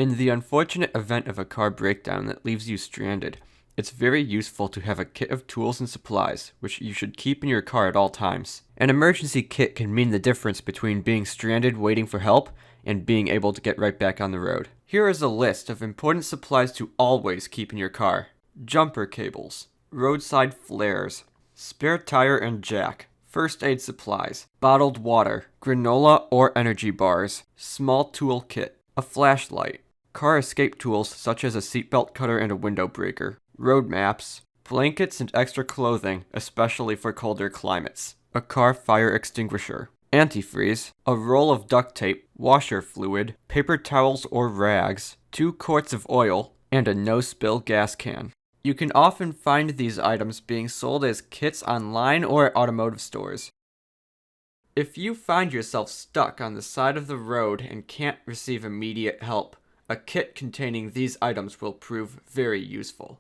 In the unfortunate event of a car breakdown that leaves you stranded, it's very useful to have a kit of tools and supplies, which you should keep in your car at all times. An emergency kit can mean the difference between being stranded waiting for help and being able to get right back on the road. Here is a list of important supplies to always keep in your car. Jumper cables, roadside flares, spare tire and jack, first aid supplies, bottled water, granola or energy bars, small tool kit, a flashlight, car escape tools such as a seatbelt cutter and a window breaker, road maps, blankets and extra clothing, especially for colder climates, a car fire extinguisher, antifreeze, a roll of duct tape, washer fluid, paper towels or rags, 2 quarts of oil, and a no-spill gas can. You can often find these items being sold as kits online or at automotive stores. If you find yourself stuck on the side of the road and can't receive immediate help, a kit containing these items will prove very useful.